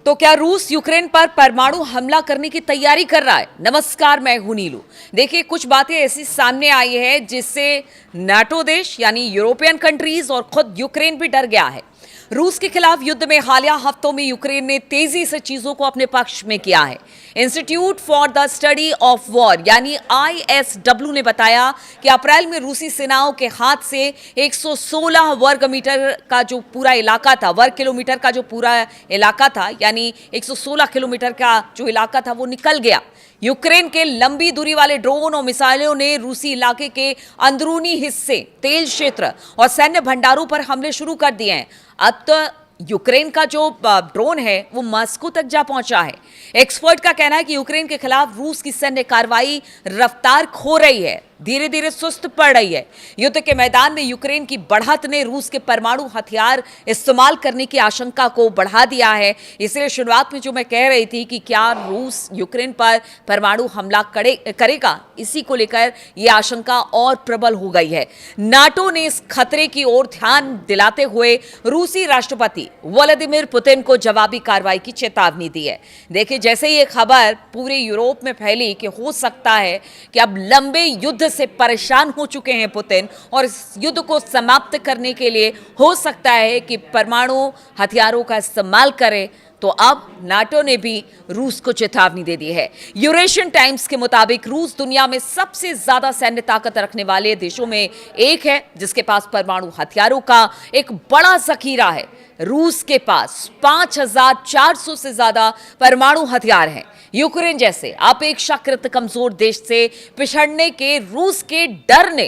तो क्या रूस यूक्रेन पर परमाणु हमला करने की तैयारी कर रहा है? नमस्कार, मैं हूं नीलू। देखिए, कुछ बातें ऐसी सामने आई है जिससे नाटो देश यानी यूरोपियन कंट्रीज और खुद यूक्रेन भी डर गया है। रूस के खिलाफ युद्ध में हालिया हफ्तों में यूक्रेन ने तेजी से चीजों को अपने पक्ष में किया है। Institute for the study of war यानी ISW ने बताया कि अप्रैल में रूसी सेनाओं के हाथ से 116 वर्ग मीटर का जो पूरा इलाका था, वर्ग किलोमीटर का जो पूरा इलाका था, यानी 116 किलोमीटर का जो इलाका था वो निकल गया। यूक्रेन के लंबी दूरी वाले ड्रोन और मिसाइलों ने रूसी इलाके के अंदरूनी हिस्से, तेल क्षेत्र और सैन्य भंडारों पर हमले शुरू कर दिए हैं। अब तो यूक्रेन का जो ड्रोन है वो मॉस्को तक जा पहुंचा है। एक्सपर्ट का कहना है कि यूक्रेन के खिलाफ रूस की सैन्य कार्रवाई रफ्तार खो रही है, धीरे धीरे सुस्त पड़ रही है। युद्ध के मैदान में यूक्रेन की बढ़त ने रूस के परमाणु हथियार इस्तेमाल करने की आशंका को बढ़ा दिया है। इसलिए शुरुआत में जो मैं कह रही थी कि क्या रूस यूक्रेन पर परमाणु हमला करेगा, इसी को लेकर यह आशंका और प्रबल हो गई है। नाटो ने इस खतरे की ओर ध्यान दिलाते हुए रूसी राष्ट्रपति व्लादिमीर पुतिन को जवाबी कार्रवाई की चेतावनी दी है। देखिए, जैसे ही ये खबर पूरे यूरोप में फैली कि हो सकता है कि अब लंबे युद्ध से परेशान हो चुके हैं पुतिन और इस युद्ध को समाप्त करने के लिए हो सकता है कि परमाणु हथियारों का इस्तेमाल करें, तो अब नाटो ने भी रूस को चेतावनी दे दी है। यूरेशियन टाइम्स के मुताबिक रूस दुनिया में सबसे ज्यादा सैन्य ताकत रखने वाले देशों में एक है जिसके पास परमाणु हथियारों का एक बड़ा जखीरा है। रूस के पास 5400 से ज्यादा परमाणु हथियार हैं। यूक्रेन जैसे अपेक्षाकृत कमजोर देश से पिछड़ने के रूस के डर ने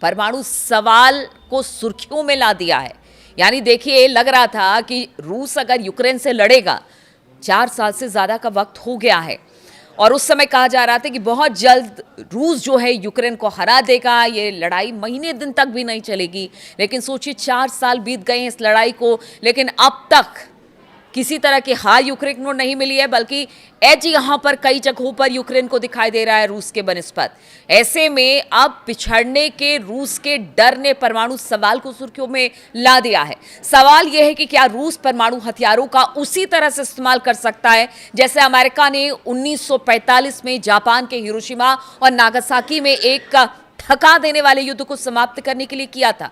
परमाणु सवाल को सुर्खियों में ला दिया है। यानी देखिए, लग रहा था कि रूस अगर यूक्रेन से लड़ेगा, 4 साल से ज्यादा का वक्त हो गया है और उस समय कहा जा रहा था कि बहुत जल्द रूस जो है यूक्रेन को हरा देगा, ये लड़ाई महीने दिन तक भी नहीं चलेगी। लेकिन सोचिए, 4 साल बीत गए इस लड़ाई को, लेकिन अब तक किसी तरह की हार यूक्रेन को नहीं मिली है, बल्कि एज यहां पर कई जगहों पर यूक्रेन को दिखाई दे रहा है रूस के बनिस्पत। ऐसे में अब पिछड़ने के रूस के डर ने परमाणु सवाल को सुर्खियों में ला दिया है। सवाल यह है कि क्या रूस परमाणु हथियारों का उसी तरह से इस्तेमाल कर सकता है जैसे अमेरिका ने 1945 में जापान के हिरोशिमा और नागासाकी में एक थका देने वाले युद्ध को समाप्त करने के लिए किया था।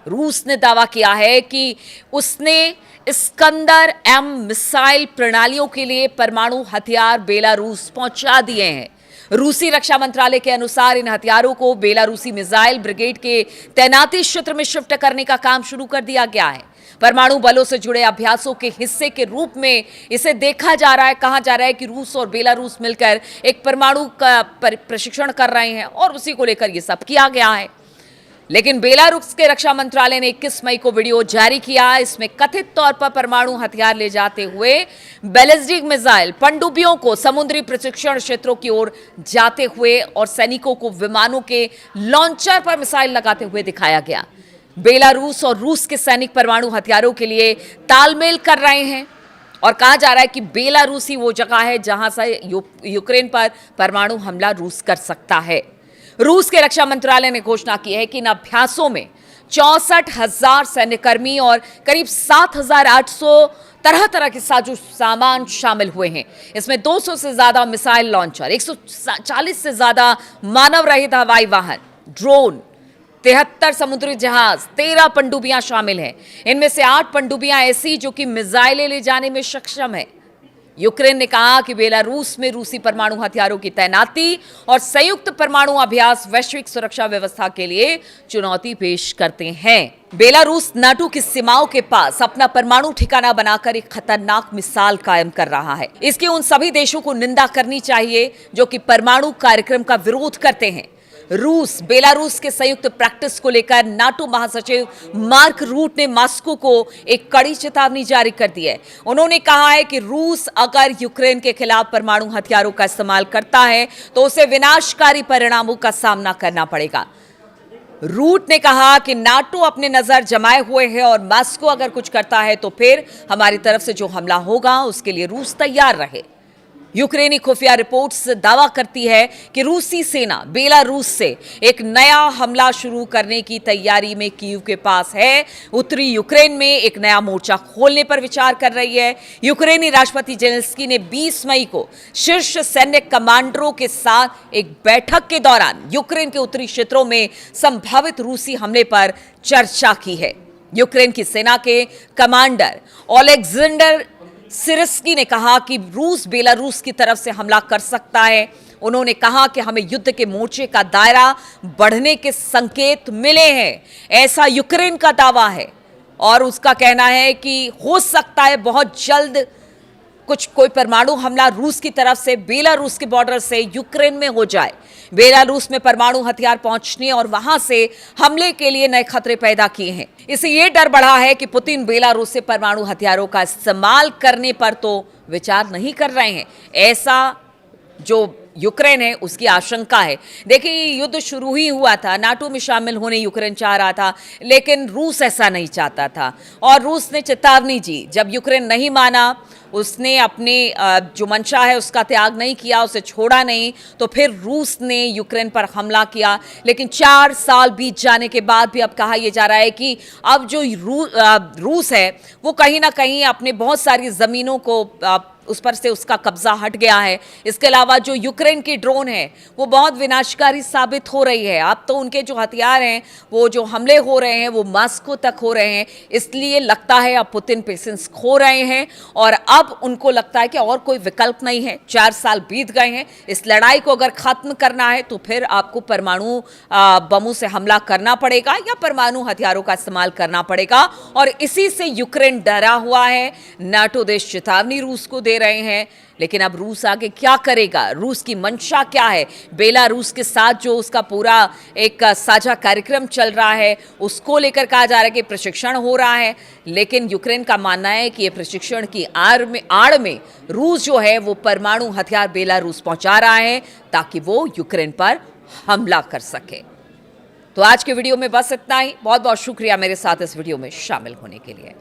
रूस ने दावा किया है कि उसने इस्कंदर M मिसाइल प्रणालियों के लिए परमाणु हथियार बेलारूस पहुंचा दिए हैं। रूसी रक्षा मंत्रालय के अनुसार इन हथियारों को बेलारूसी मिसाइल ब्रिगेड के तैनाती क्षेत्र में शिफ्ट करने का काम शुरू कर दिया गया है। परमाणु बलों से जुड़े अभ्यासों के हिस्से के रूप में इसे देखा जा रहा है। कहा जा रहा है कि रूस और बेलारूस मिलकर एक परमाणु का प्रशिक्षण कर रहे हैं और उसी को लेकर यह सब किया गया है। लेकिन बेलारूस के रक्षा मंत्रालय ने 21 मई को वीडियो जारी किया। इसमें कथित तौर पर परमाणु हथियार ले जाते हुए बैलिस्टिक मिसाइल पनडुब्बियों को समुद्री प्रशिक्षण क्षेत्रों की ओर जाते हुए और सैनिकों को विमानों के लॉन्चर पर मिसाइल लगाते हुए दिखाया गया। बेलारूस और रूस के सैनिक परमाणु हथियारों के लिए तालमेल कर रहे हैं और कहा जा रहा है कि बेलारूस ही वो जगह है जहां से यूक्रेन पर परमाणु हमला रूस कर सकता है। रूस के रक्षा मंत्रालय ने घोषणा की है कि इन अभ्यासों में 64,000 सैन्यकर्मी और करीब 7,800 तरह तरह के साजो सामान शामिल हुए हैं। इसमें 200 से ज्यादा मिसाइल लॉन्चर, 140 से ज्यादा मानव रहित हवाई वाहन, ड्रोन, 73 समुद्री जहाज, 13 पनडुब्बियां शामिल हैं। इनमें से 8 पनडुब्बियां ऐसी जो कि मिसाइलें ले जाने में सक्षम है। यूक्रेन ने कहा कि बेलारूस में रूसी परमाणु हथियारों की तैनाती और संयुक्त परमाणु अभ्यास वैश्विक सुरक्षा व्यवस्था के लिए चुनौती पेश करते हैं। बेलारूस नाटो की सीमाओं के पास अपना परमाणु ठिकाना बनाकर एक खतरनाक मिसाल कायम कर रहा है। इसकी उन सभी देशों को निंदा करनी चाहिए जो कि परमाणु कार्यक्रम का विरोध करते हैं। रूस बेलारूस के संयुक्त प्रैक्टिस को लेकर नाटो महासचिव मार्क रूट ने मॉस्को को एक कड़ी चेतावनी जारी कर दी है। उन्होंने कहा है कि रूस अगर यूक्रेन के खिलाफ परमाणु हथियारों का इस्तेमाल करता है तो उसे विनाशकारी परिणामों का सामना करना पड़ेगा। रूट ने कहा कि नाटो अपने नजर जमाए हुए है और मॉस्को अगर कुछ करता है तो फिर हमारी तरफ से जो हमला होगा उसके लिए रूस तैयार रहे। यूक्रेनी खुफिया रिपोर्ट्स दावा करती है कि रूसी सेना बेलारूस से एक नया हमला शुरू करने की तैयारी में कीव के पास है। उत्तरी यूक्रेन में एक नया मोर्चा खोलने पर विचार कर रही है। यूक्रेनी राष्ट्रपति जेलेंस्की ने 20 मई को शीर्ष सैन्य कमांडरों के साथ एक बैठक के दौरान यूक्रेन के उत्तरी क्षेत्रों में संभावित रूसी हमले पर चर्चा की है। यूक्रेन की सेना के कमांडर ओलेक्जेंडर सिरस्की ने कहा कि रूस बेलारूस की तरफ से हमला कर सकता है। उन्होंने कहा कि हमें युद्ध के मोर्चे का दायरा बढ़ने के संकेत मिले हैं, ऐसा यूक्रेन का दावा है। और उसका कहना है कि हो सकता है बहुत जल्द कोई परमाणु हमला रूस की तरफ से बेलारूस के बॉर्डर से यूक्रेन में हो जाए। बेलारूस में परमाणु हथियार पहुंचने और वहां से हमले के लिए नए खतरे पैदा किए हैं। इससे यह डर बढ़ा है कि पुतिन बेलारूस से परमाणु हथियारों का इस्तेमाल करने पर तो विचार नहीं कर रहे हैं, ऐसा जो यूक्रेन है उसकी आशंका है। देखिए, ये युद्ध शुरू ही हुआ था, नाटो में शामिल होने यूक्रेन चाह रहा था, लेकिन रूस ऐसा नहीं चाहता था और रूस ने चेतावनी दी। जब यूक्रेन नहीं माना, उसने अपने जो मंशा है उसका त्याग नहीं किया, उसे छोड़ा नहीं, तो फिर रूस ने यूक्रेन पर हमला किया। लेकिन 4 साल बीत जाने के बाद भी अब कहा यह जा रहा है कि अब जो रूस है वो कहीं ना कहीं अपने बहुत सारी ज़मीनों को उस पर से उसका कब्जा हट गया है। इसके अलावा जो यूक्रेन की ड्रोन है वो बहुत विनाशकारी साबित हो रही है। अब तो उनके जो हथियार हैं, वो जो हमले हो रहे हैं वो मॉस्को तक हो रहे हैं। इसलिए लगता है अब पुतिन पेशेंस खो रहे हैं और अब उनको लगता है कि और कोई विकल्प नहीं है। 4 साल बीत गए हैं, इस लड़ाई को अगर खत्म करना है तो फिर आपको परमाणु बमों से हमला करना पड़ेगा या परमाणु हथियारों का इस्तेमाल करना पड़ेगा। और इसी से यूक्रेन डरा हुआ है। नाटो देश चेतावनी रूस को दे रहे हैं, लेकिन अब रूस आगे क्या करेगा, रूस की मंशा क्या है, बेलारूस के साथ जो उसका पूरा एक साझा कार्यक्रम चल रहा है उसको लेकर कहा जा रहा है कि प्रशिक्षण हो रहा है। लेकिन यूक्रेन का मानना है कि ये प्रशिक्षण की आड़ में रूस जो है वो परमाणु हथियार बेलारूस पहुंचा रहा है ताकि वो यूक्रेन पर हमला कर सके। तो आज के वीडियो में बस इतना ही। बहुत बहुत शुक्रिया मेरे साथ इस वीडियो में शामिल होने के लिए।